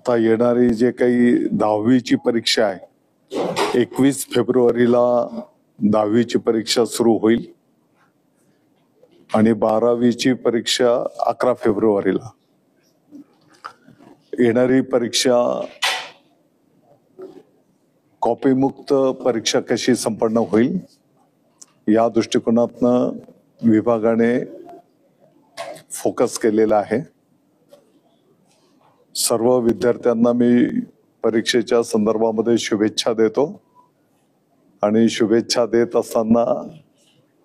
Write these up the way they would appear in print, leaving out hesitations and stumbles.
आता येणारी जे काही 10वीची परीक्षा आहे 21 फेब्रुवारीला 10वीची परीक्षा सुरू होईल आणि 12वीची परीक्षा 11 फेब्रुवारीला. येणारी परीक्षा कॉपीमुक्त परीक्षा कशी संपन्न होईल या दृष्टिकोनातनं विभागाने फोकस केलेला आहे. सर्व विद्यार्थ्यांना मी परीक्षेच्या संदर्भामध्ये शुभेच्छा देतो आणि शुभेच्छा देत असताना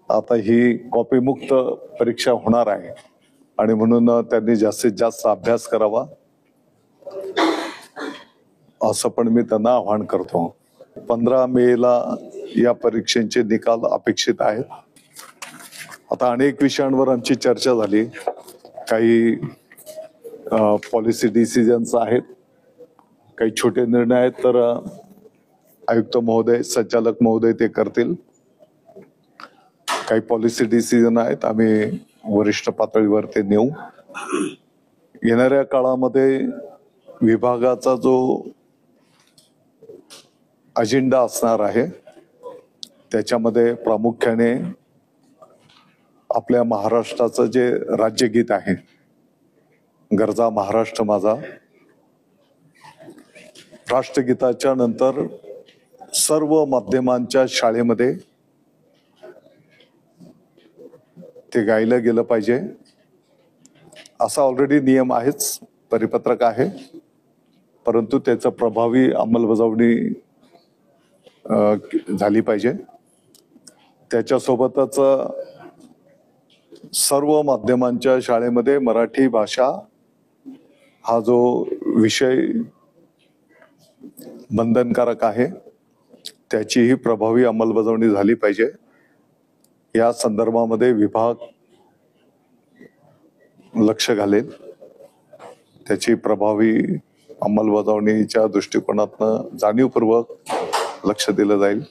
आता ही कॉपीमुक्त परीक्षा होणार आहे आणि म्हणून त्यांनी जास्तीत जास्त अभ्यास करावा असं पण मी त्यांना आवाहन करतो. 15 मेला या परीक्षेचे निकाल अपेक्षित आहेत. आता अनेक विषयांवर आमची चर्चा झाली. काही पॉलिसी डिसिजन्स आहेत, काही छोटे निर्णय आहेत, तर आयुक्त महोदय संचालक महोदय ते करतील. काही पॉलिसी डिसिजन आहेत, आम्ही वरिष्ठ पातळीवर ते नेऊ. येणाऱ्या काळामध्ये विभागाचा जो अजेंडा असणार आहे त्याच्यामध्ये प्रामुख्याने आपल्या महाराष्ट्राचं जे राज्यगीत आहे, गरजा महाराष्ट्र माझा, राष्ट्रगीताच्या नंतर सर्व माध्यमांच्या शाळेमध्ये ते गायलं गेलं पाहिजे. असा ऑलरेडी नियम आहेच, परिपत्रक आहे, परंतु त्याचं प्रभावी अंमलबजावणी झाली पाहिजे. त्याच्यासोबतच सर्व माध्यमांच्या शाळेमध्ये मराठी भाषा हा जो विषय बंधनकारक आहे त्याचीही प्रभावी अंमलबजावणी झाली पाहिजे. या संदर्भामध्ये विभाग लक्ष घालेल, त्याची प्रभावी अंमलबजावणीच्या दृष्टिकोनातनं जाणीवपूर्वक लक्ष दिलं जाईल.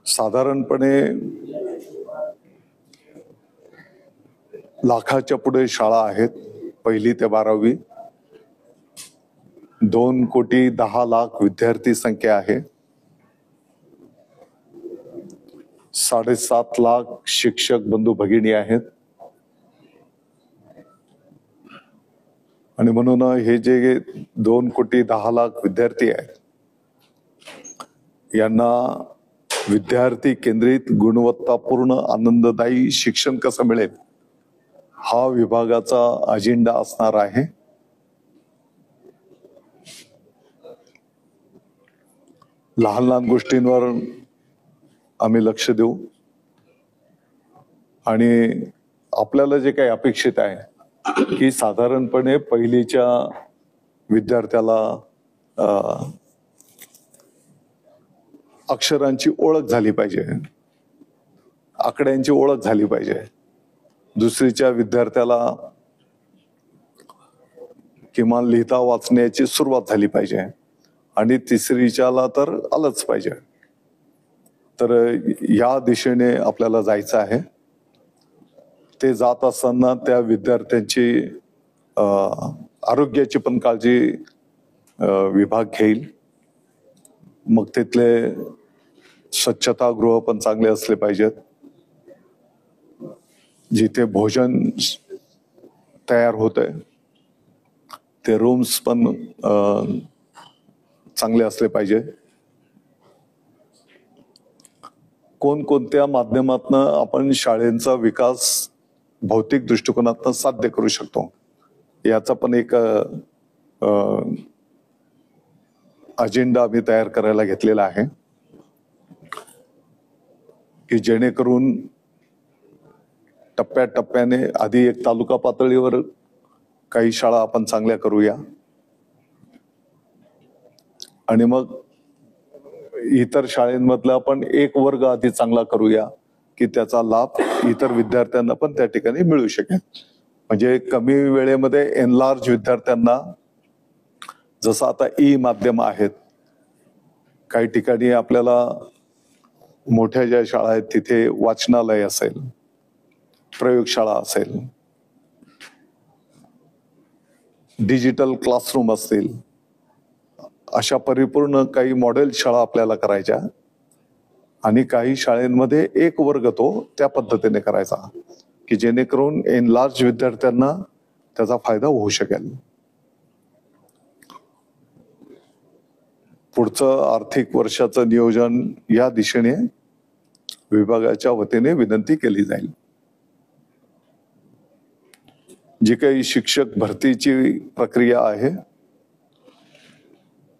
साधारणपणे लाखाच्या पुढे शाळा आहेत, 1ली ते 12वी. 2,10,00,000 विद्यार्थी संख्या आहे. 7.5 लाख शिक्षक बंधू भगिनी आहेत आणि म्हणून हे जे 2,10,00,000 विद्यार्थी आहेत यांना विद्यार्थी केंद्रित गुणवत्तापूर्ण आनंददायी शिक्षण कसं मिळेल हा विभागाचा अजेंडा असणार आहे. लहान लहान गोष्टींवर आम्ही लक्ष देऊ आणि आपल्याला जे काही अपेक्षित आहे की साधारणपणे 1लीच्या विद्यार्थ्याला अक्षरांची ओळख झाली पाहिजे, आकड्यांची ओळख झाली पाहिजे. 2रीच्या विद्यार्थ्याला किमान लिहिता वाचण्याची सुरुवात झाली पाहिजे आणि 3रीच्याला तर आलंच पाहिजे. तर या दिशेने आपल्याला जायचं आहे. ते जात असताना त्या विद्यार्थ्यांची आरोग्याची पण काळजी विभाग घेईल. मग तिथले स्वच्छतागृह पण चांगले असले पाहिजेत. जिथे भोजन तयार होतंय ते रूम्स पण चांगले असले पाहिजे. कोणकोणत्या माध्यमातनं आपण शाळेंचा विकास भौतिक दृष्टिकोनातनं साध्य करू शकतो याचा पण एक अजेंडा आम्ही तयार करायला घेतलेला आहे की जेणेकरून टप्प्याटप्प्याने आधी एक तालुका पातळीवर काही शाळा आपण चांगल्या करूया आणि मग इतर शाळेंमधला आपण एक वर्ग आधी चांगला करूया की त्याचा लाभ इतर विद्यार्थ्यांना पण त्या ठिकाणी मिळू शकेल. म्हणजे कमी वेळेमध्ये एनलार्ज विद्यार्थ्यांना, जसं आता ई माध्यम आहेत, काही ठिकाणी आपल्याला मोठ्या ज्या शाळा आहेत तिथे वाचनालय असेल, प्रयोगशाळा असेल, डिजिटल क्लासरूम असतील, अशा परिपूर्ण काही मॉडेल शाळा आपल्याला करायच्या आणि काही शाळेमध्ये एक वर्ग तो त्या पद्धतीने करायचा की जेणेकरून एन लार्ज विद्यार्थ्यांना त्याचा फायदा होऊ शकेल. पुढचं आर्थिक वर्षाचं नियोजन या दिशेने विभागाच्या वतीने विनंती केली जाईल. जी काही शिक्षक भरतीची प्रक्रिया आहे,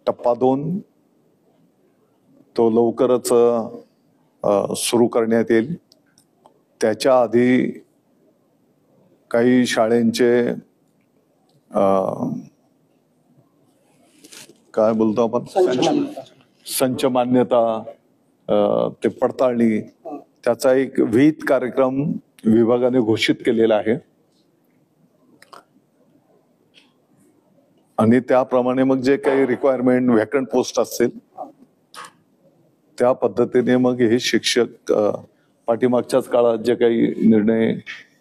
टप्पा 2 तो लवकरच सुरू करण्यात येईल. त्याच्या आधी काही शाळेंचे काय बोलतो आपण, संच मान्यता, ते पडताळणी, त्याचा एक विहित कार्यक्रम विभागाने घोषित केलेला आहे आणि त्याप्रमाणे मग जे काही रिक्वायरमेंट व्हॅकंट पोस्ट असतील त्या पद्धतीने मग हे शिक्षक पाठीमागच्याच काळात जे काही निर्णय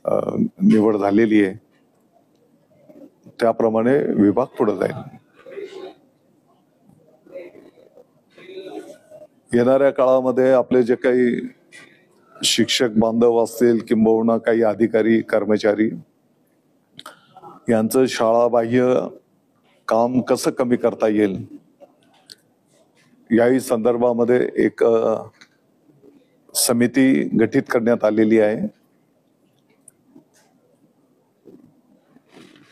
निवड झालेली आहे त्याप्रमाणे विभाग पुढे जाईल. येणाऱ्या काळामध्ये आपले जे काही शिक्षक बांधव असतील किंबहुना काही अधिकारी कर्मचारी यांचं शाळाबाह्य काम कसं कमी करता येईल याही संदर्भामध्ये एक समिती गठीत करण्यात आलेली आहे.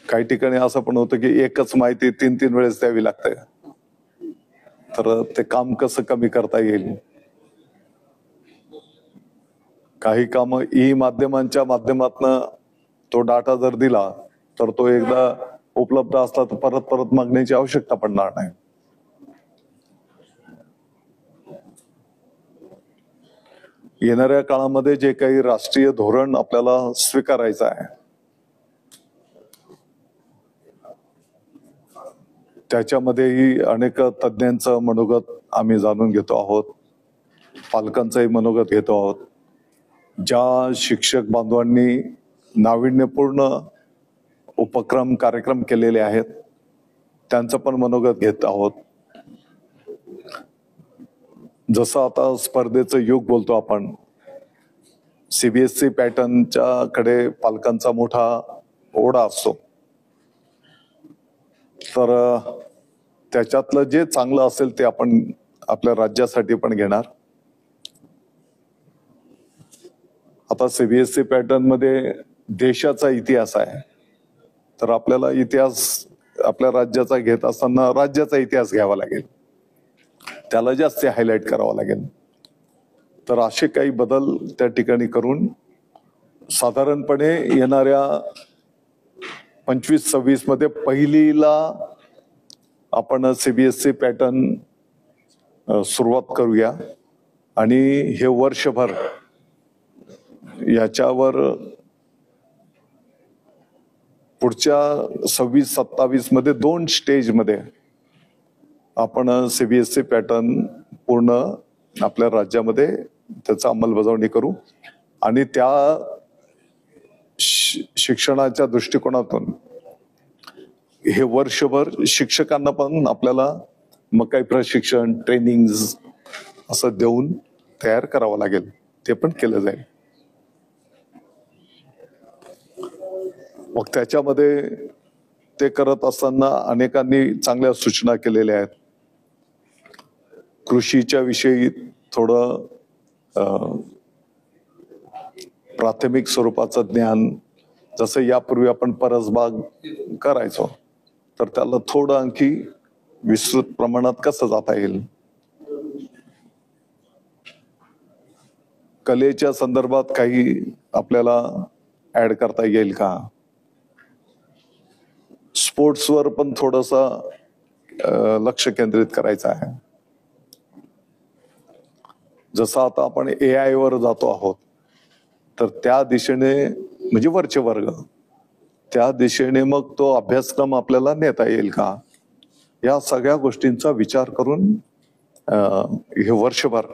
काही ठिकाणी असं पण होतं की एकच माहिती 3 वेळेस द्यावी लागते, तर ते काम कसं कमी करता येईल. काही काम ई माध्यमांच्या माध्यमातून तो डाटा जर दिला तर तो एकदा उपलब्ध असला तर परत परत मागण्याची आवश्यकता पडणार नाही. येणाऱ्या काळामध्ये जे काही राष्ट्रीय धोरण आपल्याला स्वीकारायचं आहे त्याच्यामध्येही अनेक तज्ञांचं मनोगत आम्ही जाणून घेतो आहोत, पालकांचंही मनोगत घेतो आहोत. ज्या शिक्षक बांधवांनी नाविन्यपूर्ण उपक्रम कार्यक्रम केलेले आहेत त्यांचं पण मनोगत घेत आहोत. जसं आता स्पर्धेचं युग बोलतो आपण, सीबीएसई पॅटर्नच्या कडे पालकांचा मोठा ओढा असतो, तर त्याच्यातलं जे चांगलं असेल ते आपण आपल्या राज्यासाठी पण घेणार. आता सीबीएसई पॅटर्न मध्ये देशाचा इतिहास आहे, तर आपल्याला इतिहास आपल्या राज्याचा घेत असताना राज्याचा इतिहास घ्यावा लागेल, त्याला जास्त हायलाइट करावा लागेल. तर असे काही बदल त्या ठिकाणी करून साधारणपणे येणाऱ्या 25-26 मध्ये पहिलीला आपण सीबीएसई पॅटर्न सुरुवात करूया आणि हे वर्षभर याच्यावर पुढच्या 26-27 मध्ये 2 स्टेजमध्ये आपण सीबीएसई पॅटर्न पूर्ण आपल्या राज्यामध्ये त्याचा अंमलबजावणी करू आणि त्या शिक्षणाच्या दृष्टिकोनातून हे वर्षभर शिक्षकांना पण आपल्याला मग काही प्रशिक्षण ट्रेनिंग असं देऊन तयार करावं लागेल, ते पण केलं जाईल. मग त्याच्यामध्ये ते करत असताना अनेकांनी चांगल्या सूचना केलेल्या आहेत. कृषीच्या विषयी थोडं प्राथमिक स्वरूपाचं ज्ञान, जसं यापूर्वी आपण परसबाग करायचो, तर त्याला थोडं आणखी विस्तृत प्रमाणात कसं जाता येईल. कलेच्या संदर्भात काही आपल्याला ऍड करता येईल का. स्पोर्ट्सवर पण थोडंसं लक्ष केंद्रित करायचं आहे. जसं आता आपण AI वर जातो आहोत, तर त्या दिशेने म्हणजे वरचे वर्ग त्या दिशेने मग तो अभ्यासक्रम आपल्याला नेता येईल का, या सगळ्या गोष्टींचा विचार करून हे वर्षभर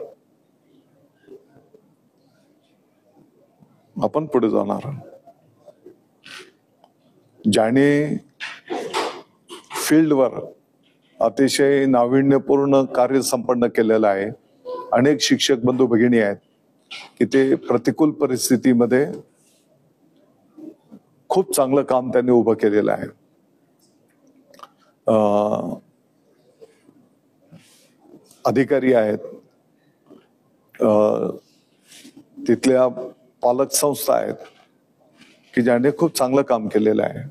आपण पुढे जाणार. ज्याने फील्डवर अतिशय नाविन्यपूर्ण कार्य संपन्न केलेलं आहे. अनेक शिक्षक बंधू भगिनी आहेत की ते प्रतिकूल परिस्थितीमध्ये खूप चांगलं काम त्यांनी उभं केलेलं आहे. अधिकारी आहेत, तिथल्या पालक संस्था आहेत की ज्याने खूप चांगलं काम केलेलं आहे.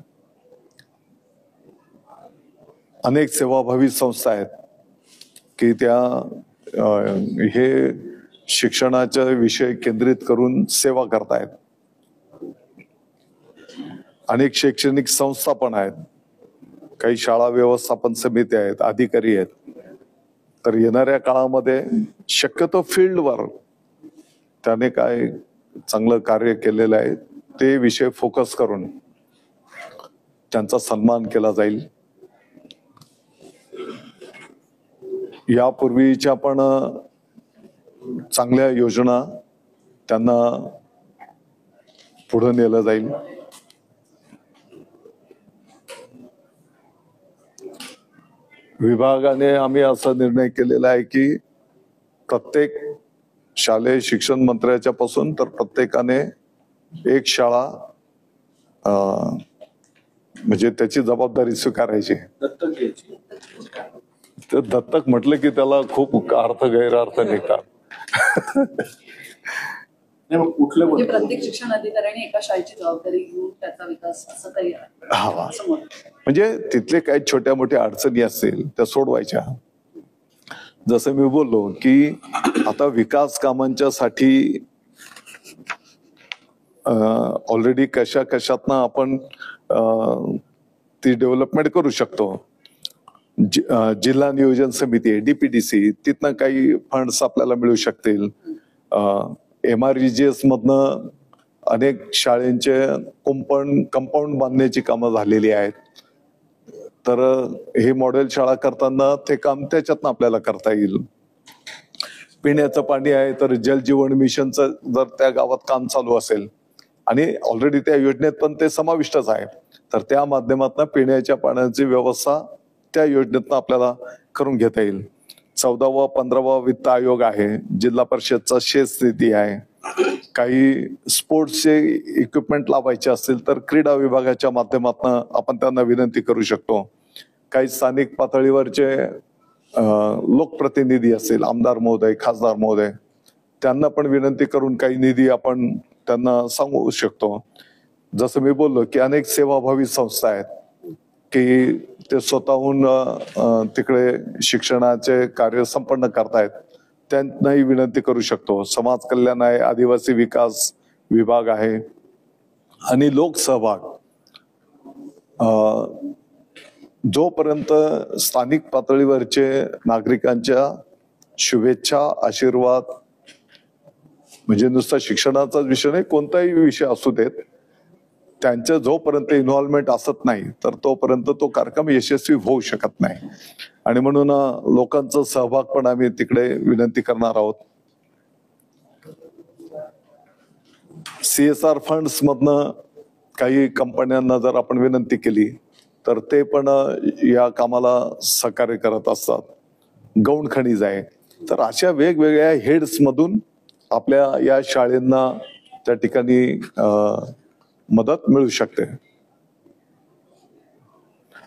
अनेक सेवाभावी संस्था आहेत की त्या हे शिक्षणाचा विषय केंद्रित करून सेवा करतायत. अनेक शैक्षणिक संस्था पण आहेत, काही शाळा व्यवस्थापन समिती आहेत, अधिकारी आहेत. तर येणाऱ्या काळामध्ये शक्यतो फील्डवर त्याने काय चांगलं कार्य केलेलं आहे ते विषय फोकस करून त्यांचा सन्मान केला जाईल. यापूर्वीच्या पण चांगल्या योजना त्यांना पुढे नेलं जाईल. विभागाने आम्ही असा निर्णय केलेला आहे की प्रत्येक शालेय शिक्षण मंत्र्याच्या पासून तर प्रत्येकाने एक शाळा म्हणजे त्याची जबाबदारी स्वीकारायची. तर दत्तक म्हटलं की त्याला खूप अर्थ गैरअर्थ निघतात. म्हणजे प्रत्येक शिक्षण अधिकाऱ्याने एका शाळेची जबाबदारी घेऊन त्याचा विकास असं काही म्हणजे तिथले काही छोट्या मोठ्या अडचणी असतील त्या सोडवायच्या. जसं मी बोललो की आता विकास कामांच्या साठी ऑलरेडी कशातनं आपण ती डेव्हलपमेंट करू शकतो. जिल्हा नियोजन समिती, DPTC, तिथनं काही फंड्स आपल्याला मिळू शकतील. MREGS मधनं अनेक शाळेंचे कंपाऊंड बांधण्याची कामं झालेली आहेत. तर हे मॉडेल शाळा करताना ते काम त्याच्यातनं आपल्याला करता येईल. पिण्याचं पाणी आहे तर जल जीवन मिशनचं जर त्या गावात काम चालू असेल आणि ऑलरेडी त्या योजनेत पण ते समाविष्टच आहे तर त्या माध्यमातून पिण्याच्या पाण्याची व्यवस्था त्या योजनेतून आपल्याला करून घेता येईल. 14वा 15वा वित्त आयोग आहे, जिल्हा परिषदचा शेत निधी आहे. काही स्पोर्ट्सचे इक्विपमेंट लावायचे असतील तर क्रीडा विभागाच्या माध्यमातून आपण त्यांना विनंती करू शकतो. काही स्थानिक पातळीवरचे लोकप्रतिनिधी असतील, आमदार महोदय, खासदार महोदय, त्यांना पण विनंती करून काही निधी आपण त्यांना सांगू शकतो. जसं मी बोललो की अनेक सेवाभावी संस्था आहेत की ते स्वतःहून तिकडे शिक्षणाचे कार्य संपन्न करतायत, त्यांनाही विनंती करू शकतो. समाज कल्याण आहे, आदिवासी विकास विभाग आहे आणि लोकसहभाग. जोपर्यंत स्थानिक पातळीवरचे नागरिकांच्या शुभेच्छा, आशीर्वाद, म्हणजे नुसता शिक्षणाचा विषय नाही, कोणताही विषय असू देत, त्यांचं जोपर्यंत इन्व्हॉल्वमेंट असत नाही तर तोपर्यंत तो कार्यक्रम यशस्वी होऊ शकत नाही. आणि म्हणून लोकांचा सहभाग पण आम्ही तिकडे विनंती करणार आहोत. CSR फंड्स मधनं काही कंपन्यांना जर आपण विनंती केली तर ते पण या कामाला सहकार्य करत असतात. गौण खनिज आहे. तर अशा वेगवेगळ्या हेड्स मधून आपल्या या शाळेंना त्या ठिकाणी मदत मिळू शकते.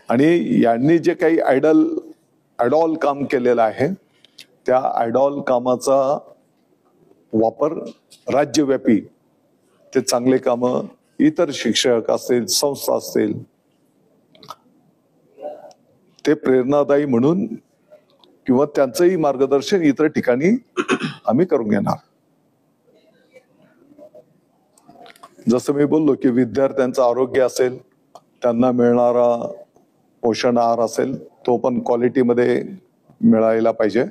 आणि यांनी जे काही आयडॉल काम केलेलं आहे त्या आयडॉल कामाचा वापर राज्यव्यापी ते चांगले काम इतर शिक्षक असतील, संस्था असतील, ते प्रेरणादायी म्हणून किंवा त्यांचंही मार्गदर्शन इतर ठिकाणी आम्ही करून घेणार. जसं मी बोललो की विद्यार्थ्यांचं आरोग्य असेल, त्यांना मिळणारा पोषण आहार असेल तो पण क्वालिटीमध्ये मिळायला पाहिजे.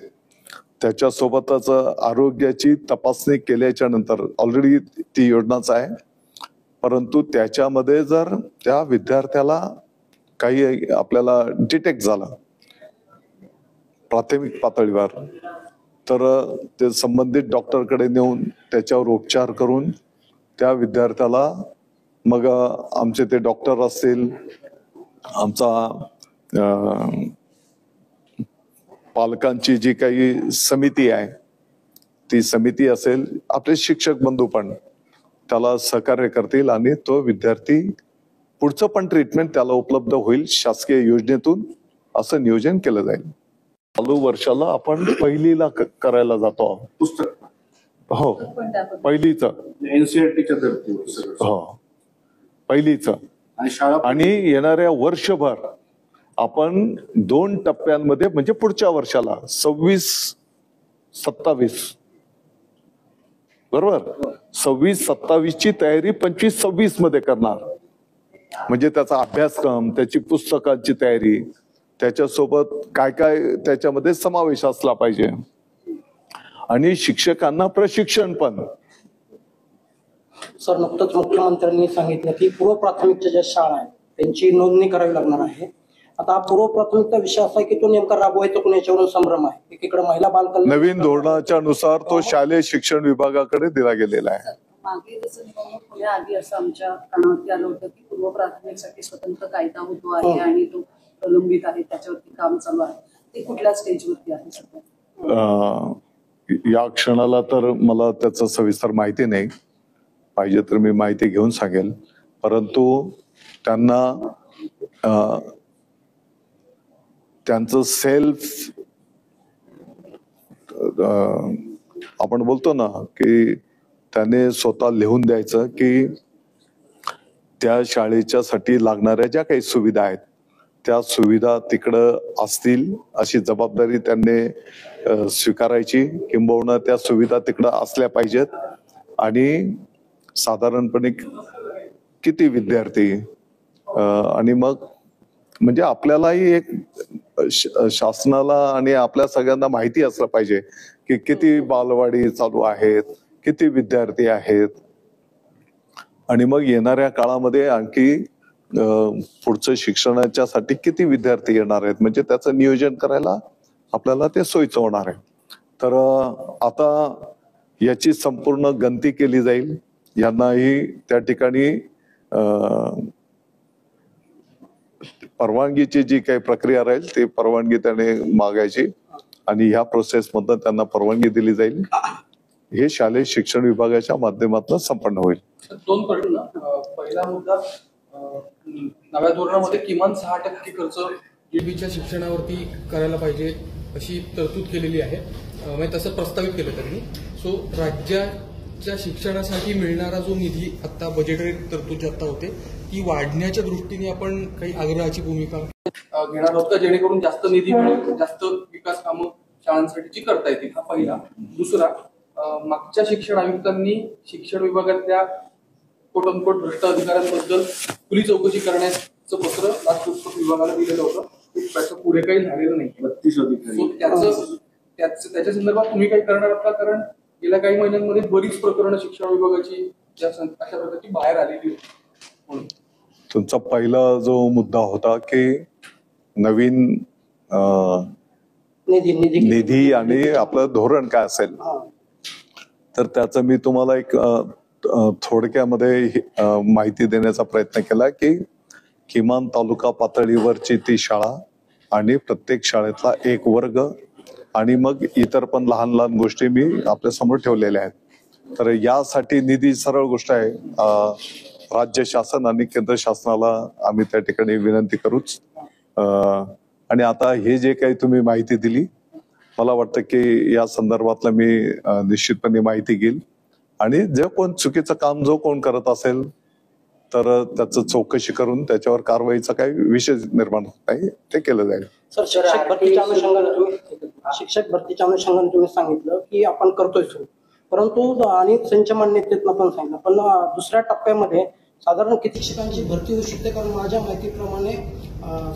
त्याच्यासोबतच आरोग्याची तपासणी केल्याच्या नंतर ऑलरेडी ती योजनाच आहे, परंतु त्याच्यामध्ये जर त्या विद्यार्थ्याला काही आपल्याला डिटेक्ट झालं प्राथमिक पातळीवर तर ते संबंधित डॉक्टरकडे नेऊन त्याच्यावर उपचार करून त्या विद्यार्थ्याला मग आमचे ते डॉक्टर असतील, आमचा पालकांची जी काही समिती आहे ती समिती असेल, आपले शिक्षक बंधू पण त्याला सहकार्य करतील आणि तो विद्यार्थी पुढचं पण ट्रीटमेंट त्याला उपलब्ध होईल शासकीय योजनेतून, असं नियोजन केलं जाईल. चालू वर्षाला आपण पहिलीला करायला जातो आहोत. पुस्तक हो, पहिलीच. एनसीईआरटीच्या धर्तीवर हो, पहिलीच. आणि शाळा आणि येणाऱ्या वर्षभर आपण 2 टप्प्यांमध्ये, म्हणजे पुढच्या वर्षाला 26-27 बरोबर, 26-27 ची तयारी 25-26 मध्ये करणार. म्हणजे त्याचा अभ्यासक्रम, त्याची पुस्तकांची तयारी, त्याच्यासोबत काय काय त्याच्यामध्ये समावेश असला पाहिजे. आणि शिक्षकांना प्रशिक्षण पण. सर, नुकतंच मुख्यमंत्र्यांनी सांगितलं की पूर्व प्राथमिकच्या ज्या शाळा आहेत त्यांची नोंदणी करावी लागणार आहे. आता पूर्व प्राथमिकचा विषय असा आहे की तो नेमका राबवायचा कोण, याच्यावरून संभ्रम आहे. एकीकडे महिला बालकल्याण नवीन धोरणाच्या नुसार तो शालेय शिक्षण विभागाकडे दिला गेलेला आहे. मागे जसं निवडणूक होण्याआधी असं आमच्या कानावरती आलं होतं की पूर्व प्राथमिकसाठी स्वतंत्र कायदा होतो आहे आणि तो प्रलंबित आहे, त्याच्यावरती काम चालू आहे. ते कुठल्या स्टेजवरती आहे सध्या? या क्षणाला तर मला त्याचं सविस्तर माहिती नाही. पाहिजे तर मी माहिती घेऊन सांगेल. परंतु त्यांना त्यांचं सेल्फ, आपण बोलतो ना की त्याने स्वतः लिहून द्यायचं की त्या शाळेच्या साठी लागणाऱ्या ज्या काही सुविधा आहेत त्या सुविधा तिकडं असतील अशी जबाबदारी त्यांनी स्वीकारायची, किंबहुना त्या सुविधा तिकडं असल्या पाहिजेत. आणि साधारणपणे किती विद्यार्थी, आणि मग म्हणजे आपल्यालाही एक शासनाला आणि आपल्या सगळ्यांना माहिती असलं पाहिजे की किती बालवाडी चालू आहेत, किती विद्यार्थी आहेत. आणि मग येणाऱ्या काळामध्ये आणखी पुढचं शिक्षणाच्या साठी किती विद्यार्थी येणार आहेत, म्हणजे त्याचं नियोजन करायला आपल्याला ते सोयीचं होणार आहे. तर आता याची संपूर्ण गणती केली जाईल. यांनाही त्या ठिकाणी परवानगीची जी काही प्रक्रिया राहील ती परवानगी त्याने मागायची आणि ह्या प्रोसेस मधनं त्यांना परवानगी दिली जाईल. हे शालेय शिक्षण विभागाच्या माध्यमातून संपन्न होईल. 2 प्रश्न. पहिला मुद्दा, नव्या धोरणामध्ये किमान 6% खर्च EBच्या शिक्षणावरती करायला पाहिजे अशी तरतूद केलेली आहे. म्हणजे तसं प्रस्तावित केलं त्यांनी. सो राज्याच्या शिक्षणासाठी मिळणारा जो निधी आता बजेटरी तरतूद जी आता होते ती वाढण्याच्या दृष्टीने आपण काही आग्रहाची भूमिका घेणार आहोत का, जेणेकरून जास्त निधी मिळेल, जास्त विकास कामं शाळांसाठीची करता येतील. हा पहिला. दुसरा, मागच्या शिक्षण आयुक्तांनी शिक्षण विभागातल्या कोट भ्रष्ट अधिकाऱ्यांबद्दल खुली चौकशी करण्याचं पत्र राष्ट्रीय विभागाला दिलेलं होतं. त्याचं पुढे काही झालेलं नाही. 32 अधिकारी. त्याच्या संदर्भात तुम्ही काही करणार आहात का? कारण गेल्या काही महिन्यांमध्ये बरीच प्रकरणं शिक्षण विभागाची अशा प्रकारची बाहेर आलेली होती. तुमचा पहिला जो मुद्दा होता की नवीन निधी आणि आपलं धोरण काय असेल, तर त्याचं मी तुम्हाला एक थोडक्यामध्ये माहिती देण्याचा प्रयत्न केला की किमान तालुका पातळीवरची ती शाळा आणि प्रत्येक शाळेतला एक वर्ग आणि मग इतर पण लहान लहान गोष्टी मी आपल्या समोर ठेवलेल्या आहेत. तर यासाठी निधी सरळ गोष्ट आहे. राज्य शासन आणि केंद्र शासनाला आम्ही त्या ठिकाणी विनंती करूच. आणि आता हे जे काही तुम्ही माहिती दिली, मला वाटतं की या संदर्भातलं मी निश्चितपणे माहिती घेईल आणि जे कोण चुकीचं काम जो कोण करत असेल तर त्याचं चौकशी करून त्याच्यावर कारवाईचा काही विषय निर्माण होत नाही ते केलं जाईल. सर, शिक्षक भरतीच्या अनुषंगाने तुम्ही सांगितलं की आपण करतोय सुरू, परंतु आणि संच मान्यतेतनं पण सांगितलं, पण दुसऱ्या टप्प्यामध्ये साधारण किती शिक्षकांची भरती होऊ शकते? कारण माझ्या माहितीप्रमाणे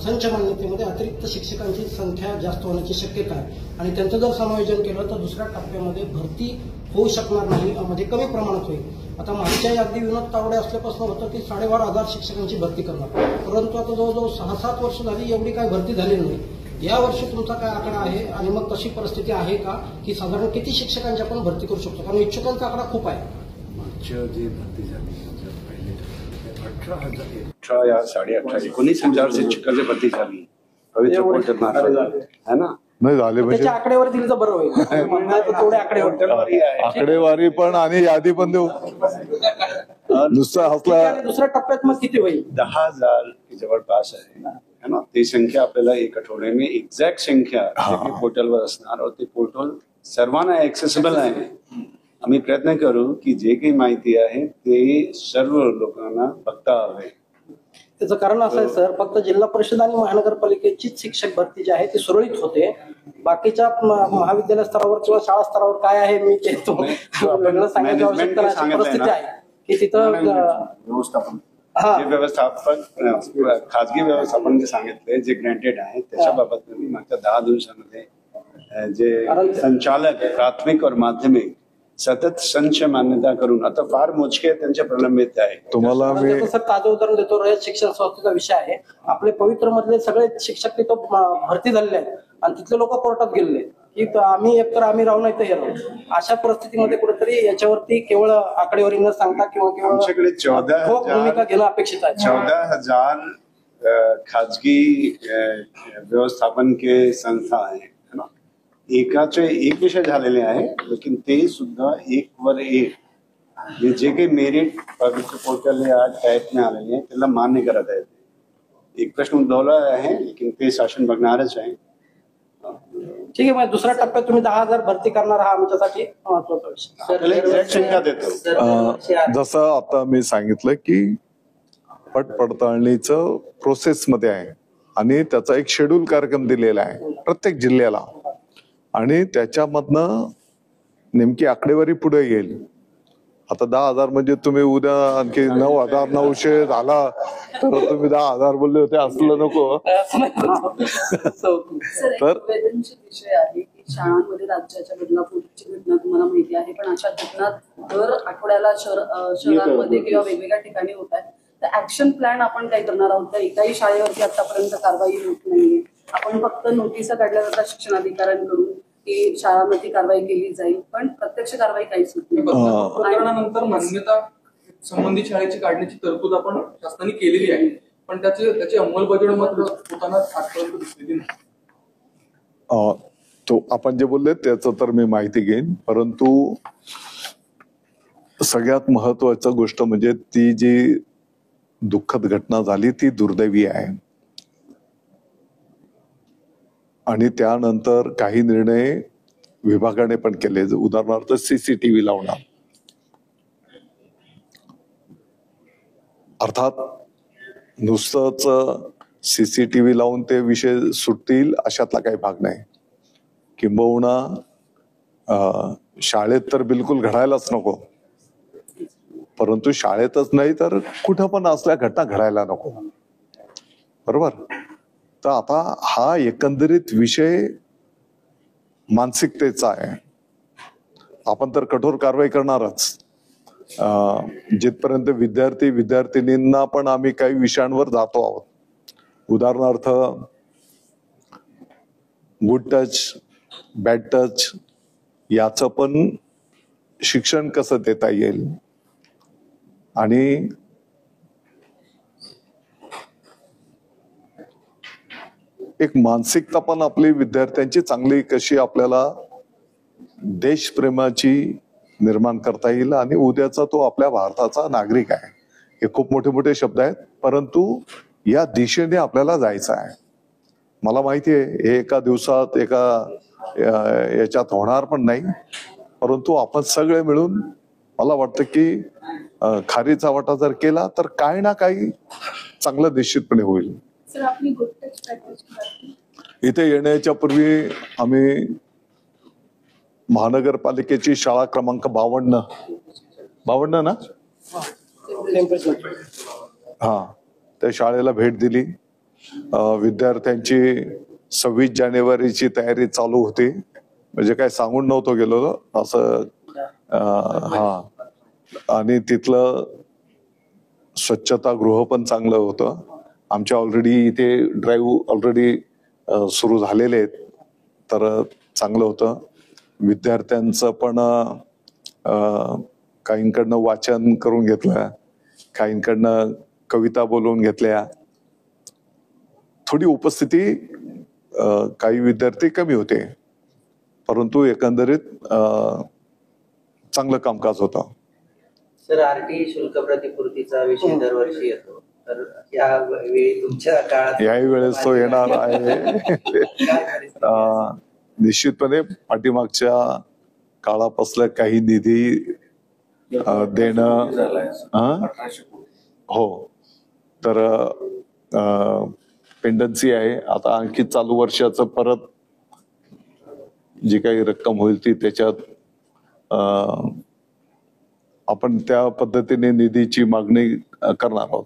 संच मान्यतेमध्ये अतिरिक्त शिक्षकांची संख्या जास्त होण्याची शक्यता आहे आणि त्यांचं जर समायोजन केलं तर दुसऱ्या टप्प्यामध्ये भरती होऊ शकणार नाही, म्हणजे कमी प्रमाणात होईल. आता मागच्या अगदी विनोद तावडे असल्यापासून होतं की 12,500 शिक्षकांची भरती करणार, परंतु आता जवळजवळ 6-7 वर्ष झाली एवढी काही भरती झालेली नाही. या वर्षी तुमचा काय आकडा आहे आणि मग तशी परिस्थिती आहे का की साधारण किती शिक्षकांची आपण भरती करू शकतो? कारण इच्छुकांचा आकडा खूप आहे. मागच्या जी भरती झाली 18,000 18 या 18,500 19,000 शिक्षकांची भरती झाली पवित्र एवढे. पोर्टल मार्फत है ना. नाही झाले म्हणजे त्याच्या आकडेवारी दिली तर बरं होईल तेवढे आकडेवारी आकडेवारी पण आणि यादी पण देऊ नुसतं हसला. आणि दुसऱ्या टप्प्यात मग किती होईल? 10,000 की जवळपास आहे है ना. ती संख्या आपल्याला एक आठवडे में एक्झॅक्ट संख्या पोर्टलवर असणार और ते पोर्टल सर्वांना ऍक्सेसिबल आहे. आम्ही प्रयत्न करू की जे काही माहिती आहे ते सर्व लोकांना बघता हवे. त्याचं कारण असं आहे सर, फक्त जिल्हा परिषद आणि महानगरपालिकेचीच शिक्षक भरती जी आहे ती सुरळीत होते. बाकीच्या महाविद्यालय स्तरावर किंवा शाळा स्तरावर काय आहे मी ते वेगळं सांगायची आवश्यकता नाही. अशी परिस्थिती आहे की तिथं व्यवस्थापन जे व्यवस्थापन खाजगी व्यवस्थापन जे सांगितले जे ग्रँटेड आहे त्याच्याबाबत मी मागच्या 10 दिवसांमध्ये जे संचालक प्राथमिक और माध्यमिक सतत संच मान्यता करून आता फार मोजके त्यांचे प्रलंबित आहे. तुम्हाला मी त्याचं सर ताजं उदाहरण देतो. रयत शिक्षण संस्थेचा विषय आहे. आपले पवित्र मधले सगळे शिक्षक तिथं भरती झालेले आहेत आणि तिथले लोक कोर्टात गेलेले की आम्ही एकतर आम्ही राहू नाही तर हे राहू. अशा परिस्थितीमध्ये कुठेतरी याच्यावरती केवळ आकडेवारी न सांगता किंवा केवळ आमच्याकडे 14,000 भूमिका घेणं अपेक्षित आहे. 14,000 खाजगी व्यवस्थापन के संस्था आहे है ना. एकाचे एक विषय झालेले आहे लेकिन ते सुद्धा एक वर एक जे काही मेरिट पवित्र पोर्टल आज टाईप में आलेले आहे त्याला मान्य करत आहेत. एक प्रश्न उद्भवला आहे लेकिन ते शासन बघणारच आहे. ठीक आहे. मग दुसऱ्या टप्प्यात तुम्ही 10,000 भरती करणार हा आमच्यासाठी महत्वाचा विषय. आपल्याला एक्झॅक्ट संख्या देतो. जसं आता मी सांगितलं की पट पडताळणीचं प्रोसेस मध्ये आहे आणि त्याचा एक शेड्यूल कार्यक्रम दिलेला आहे प्रत्येक जिल्ह्याला आणि त्याच्यामधनं नेमकी आकडेवारी पुढे येईल. आता 10,000 म्हणजे तुम्ही उद्या आणखी 9,900 झाला तर तुम्ही 10,000 बोलले होते असलं नको. सर एक संवेदनशील विषय आहे की शाळांमध्ये राज्याच्या बदलापूरची घटना तुम्हाला माहिती आहे पण अशा घटना दर आठवड्याला शहरांमध्ये किंवा वेगवेगळ्या ठिकाणी होत आहेत. तर ऍक्शन प्लॅन आपण काय करणार आहोत का? एकाही शाळेवरती आतापर्यंत कारवाई होत नाहीये. आपण फक्त नोटिसा काढल्या जातात शिक्षणाधिकाऱ्यांकडून की शाळांमध्ये कारवाई केली जाईल पण प्रत्यक्ष कारवाई काहीच होत नाही. प्रकरणानंतर मान्यता संबंधित शाळेची काढण्याची तरतूद आपण शासनाने केलेली आहे पण त्याची अंमलबजावणी मात्र होताना आजपर्यंत दिसलेली नाही. तो आपण जे बोलले त्याचं तर मी माहिती घेईन परंतु सगळ्यात महत्वाचं गोष्ट म्हणजे ती जी दुःखद घटना झाली ती दुर्दैवी आहे आणि त्यानंतर काही निर्णय विभागाने पण केले. उदाहरणार्थ सीसीटीव्ही लावणार. अर्थात नुसतंच सीसीटीव्ही लावून ते विषय सुटतील अशातला काही भाग नाही. किंबहुना शाळेत तर बिलकुल घडायलाच नको परंतु शाळेतच नाही तर कुठं पण असल्या घटना घडायला नको. बरोबर. तर आता हा एकंदरीत विषय मानसिकतेचा आहे. आपण तर कठोर कारवाई करणारच. जिथपर्यंत विद्यार्थिनींना पण आम्ही काही विषयांवर जातो आहोत. उदाहरणार्थ गुड टच बॅड टच याचं पण शिक्षण कसं देता येईल आणि एक मानसिकता पण आपली विद्यार्थ्यांची चांगली कशी आपल्याला देशप्रेमाची निर्माण करता येईल आणि उद्याचा तो आपल्या भारताचा नागरिक आहे. हे खूप मोठे मोठे शब्द आहेत परंतु या दिशेने आपल्याला जायचं आहे. मला माहिती आहे हे एका दिवसात एका याच्यात होणार पण नाही परंतु आपण सगळे मिळून मला वाटतं की खारीचा वाटा जर केला तर काही ना काही चांगलं निश्चितपणे होईल. सर आपली गुड टच प्रॅक्टिस इथे येण्याच्या पूर्वी आम्ही महानगरपालिकेची शाळा क्रमांक 52 ना हा त्या शाळेला भेट दिली. विद्यार्थ्यांची 26 जानेवारीची तयारी चालू होती म्हणजे काय सांगून नव्हतो गेलो असं. हा आणि तिथलं स्वच्छतागृह पण चांगलं होतं. आमच्या ऑलरेडी इथे ड्राईव्ह ऑलरेडी सुरू झालेले आहेत तर चांगलं होतं. विद्यार्थ्यांचं पण काहींकडनं वाचन करून घेतलं काहींकडनं कविता बोलवून घेतल्या. थोडी उपस्थिती काही विद्यार्थी कमी होते, परंतु एकंदरीत चांगलं कामकाज होतं. सर, आरटी शुल्क प्रतिपूर्तीचा विषय दरवर्षी येतो, तर यावेळी तुमच्या काळात याही वेळेस तो येणार आहे. निश्चितपणे पाठीमागच्या काळापासलं काही निधी देणं हो, तर पेंडन्सी आहे. आता आणखी चालू वर्षाचं परत जी काही रक्कम होईल ती त्याच्यात आपण त्या पद्धतीने निधीची मागणी करणार आहोत.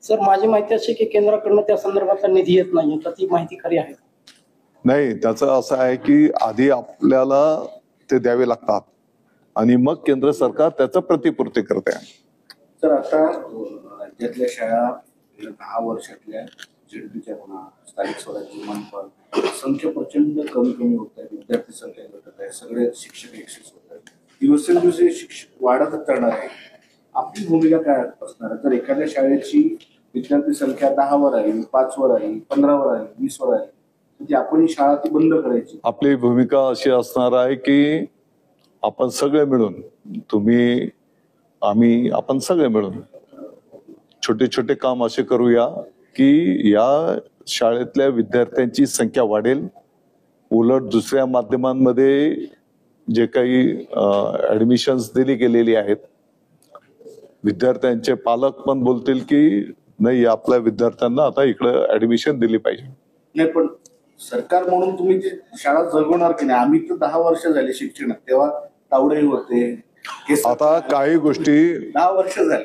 सर, माझी माहिती अशी की केंद्राकडनं त्या संदर्भातला निधी येत नाही, तर ती माहिती खरी आहे? नाही, त्याचं असं आहे की आधी आपल्याला ते द्यावे लागतात आणि मग केंद्र सरकार त्याचं प्रतिपूर्ती करते. तर आता राज्यातल्या शाळा 10 वर्षातल्या झेडपीच्या म्हणा, स्थानिक स्वराज्य मनपा संख्या प्रचंड कमी होत आहे, विद्यार्थी संख्या घटत आहे, सगळे शिक्षक एकशेच होत आहेत, दिवसेंदिवस शिक्षक वाढतच जाणार आहे. आपली भूमिका काय असणार? जर एखाद्या शाळेची विद्यार्थी संख्या 10 वर आली, 5 वर आली, 15 वर आली, 20 वर आली, तर आपण ही शाळा ती बंद करायची. आपली भूमिका अशी असणार आहे की आपण सगळे मिळून, तुम्ही, आम्ही, आपण सगळे मिळून छोटे छोटे काम असे करूया की या शाळेतल्या विद्यार्थ्यांची संख्या वाढेल. उलट दुसऱ्या माध्यमांमध्ये जे काही ऍडमिशन्स दिली गेलेली आहेत, विद्यार्थ्यांचे पालक पण बोलतील की नाही, आपल्या विद्यार्थ्यांना आता इकडे ऍडमिशन दिली पाहिजे. नाही, पण सरकार म्हणून तुम्ही जी शाळा जगवणार की नाही? आम्ही तर 10 वर्ष झाले शिक्षणात, तेव्हा तावडे होते. आता काही गोष्टी 10 वर्ष झाले,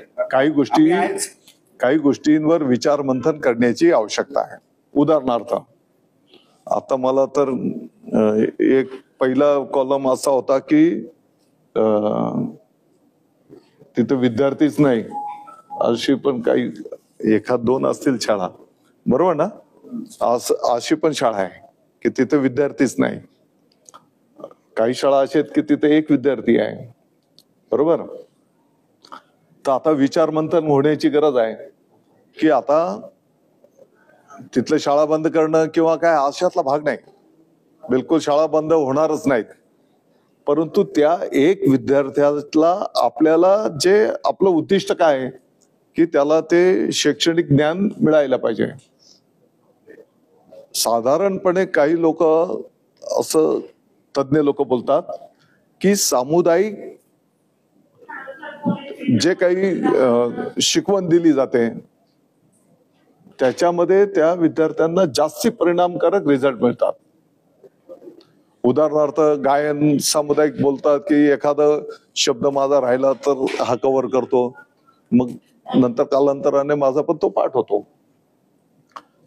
काही गोष्टींवर विचार मंथन करण्याची आवश्यकता आहे. उदाहरणार्थ, आता मला तर एक पहिला कॉलम असा होता की तिथे विद्यार्थीच नाही, अशी पण काही 1-2 असतील शाळा, बरोबर ना? अशी पण शाळा आहे की तिथे विद्यार्थीच नाही. काही शाळा अशा आहेत की तिथे 1 विद्यार्थी आहे, बरोबर? तर आता विचार मंथन होण्याची गरज आहे की आता तिथलं शाळा बंद करणं किंवा काय अशातला भाग नाही. बिलकुल शाळा बंद होणारच नाहीत, परंतु त्या 1 विद्यार्थ्याला आपल्याला जे आपलं उद्दिष्ट काय आहे की त्याला ते शैक्षणिक ज्ञान मिळायला पाहिजे. साधारणपणे काही लोक असं, तज्ञ लोक बोलतात की सामुदायिक जे काही शिकवण दिली जाते त्याच्यामध्ये त्या विद्यार्थ्यांना जास्ती परिणामकारक रिझल्ट मिळतात. उदाहरणार्थ, गायन सामुदायिक बोलतात की एखादा शब्द माझा राहिला तर हा कव्हर करतो, मग नंतर कालांतराने माझा पण तो पाठ होतो.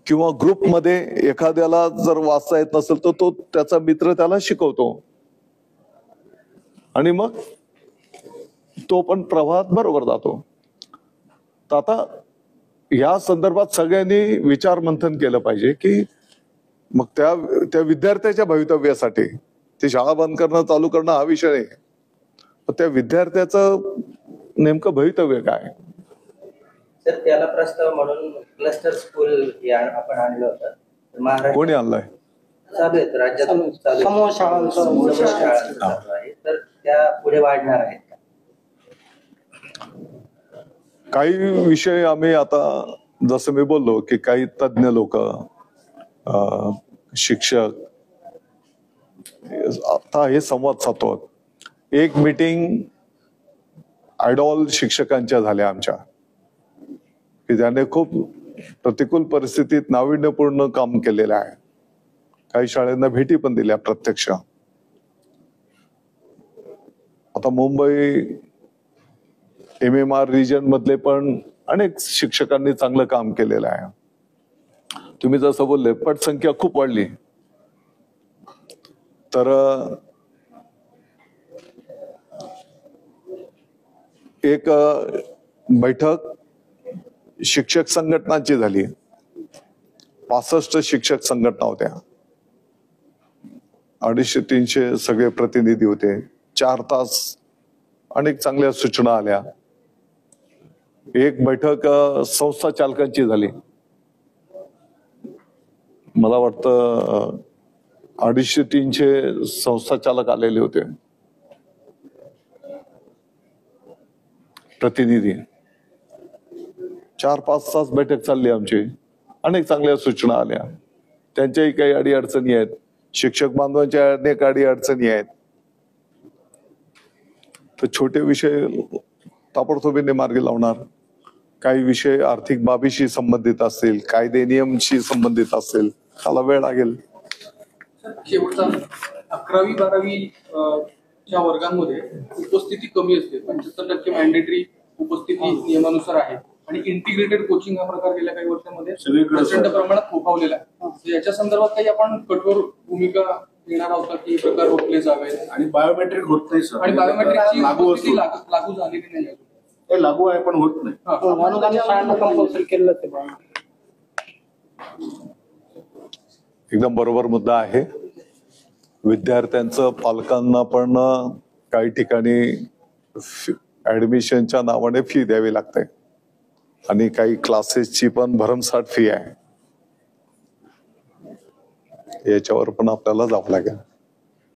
किंवा ग्रुपमध्ये एखाद्याला जर वाचता येत नसेल तर तो त्याचा मित्र त्याला शिकवतो आणि मग तो पण प्रवाहात बरोबर जातो. तर आता या संदर्भात सगळ्यांनी विचार मंथन केलं पाहिजे की मग त्या विद्यार्थ्याच्या भवितव्यासाठी ती शाळा बंद करणं चालू करणं हा विषय नाही, त्या विद्यार्थ्याचं नेमकं भवितव्य काय. सर, त्याला प्रस्ताव म्हणून क्लस्टर स्कूल आपण आणलं होतं, महाराष्ट्र कोणी आणलाय? चालू आहेत राज्यात, समूह शाळांचं चालू आहे, तर त्या पुढे वाढणार आहेत का? काही विषय आम्ही आता, जसं मी बोललो की काही तज्ञ लोक, शिक्षक, आता हे संवाद साधतो. एक मीटिंग आयडॉल शिक्षकांच्या झाल्या आमच्या, की ज्याने खूप प्रतिकूल परिस्थितीत नाविन्यपूर्ण काम केलेलं आहे. काही शाळांना भेटी पण दिल्या प्रत्यक्ष. आता मुंबई MMR रिजन मधले पण अनेक शिक्षकांनी चांगलं काम केलेलं आहे. तुम्ही जसं बोलले, पटसंख्या खूप वाढली, तर एक बैठक शिक्षक संघटनांची झाली. 65 शिक्षक संघटना होत्या, 250-300 सगळे प्रतिनिधी होते. 4 तास अनेक चांगल्या सूचना आल्या. एक बैठक संस्था चालकांची झाली. मला वाटतं 250-300 संस्था चालक आलेले होते, प्रतिनिधी. 4-5 तास बैठक चालली आमची. अनेक चांगल्या सूचना आल्या. त्यांच्याही काही अडीअडचणी आहेत, शिक्षक बांधवांच्या अनेक अडीअडचणी आहेत. तर छोटे विषय ताबडतोबीने मार्गी लावणार. काही विषय आर्थिक बाबीशी संबंधित असतील, कायदे नियमशी संबंधित असतील, त्याला वेळ लागेल. शेवटचा 11वी-12वी च्या वर्गांमध्ये उपस्थिती कमी असते. 75% मॅन्डेटरी उपस्थिती नियमानुसार आहे आणि इंटिग्रेटेड कोचिंग हा प्रकार गेल्या काही वर्षांमध्ये प्रचंड प्रमाणात फोफावलेला आहे. याच्या संदर्भात काही आपण कठोर भूमिका घेणार आहोत का की प्रकार रोखले जावेत? आणि बायोमेट्रिक होत नाही सर, आणि बायोमेट्रिकची लागू उपस्थिती लागू झालेली नाही अजून. हे लागू आहे पण होत नाही. अनुदानित शाळांना कंपल्सरी केलं ते. एकदम बरोबर मुद्दा आहे. विद्यार्थ्यांचं पालकांना पण काही ठिकाणी ऍडमिशनच्या नावाने फी द्यावी लागते आणि काही क्लासेसची पण भरमसाठ फी आहे. याच्यावर पण आपल्याला जावं लागेल.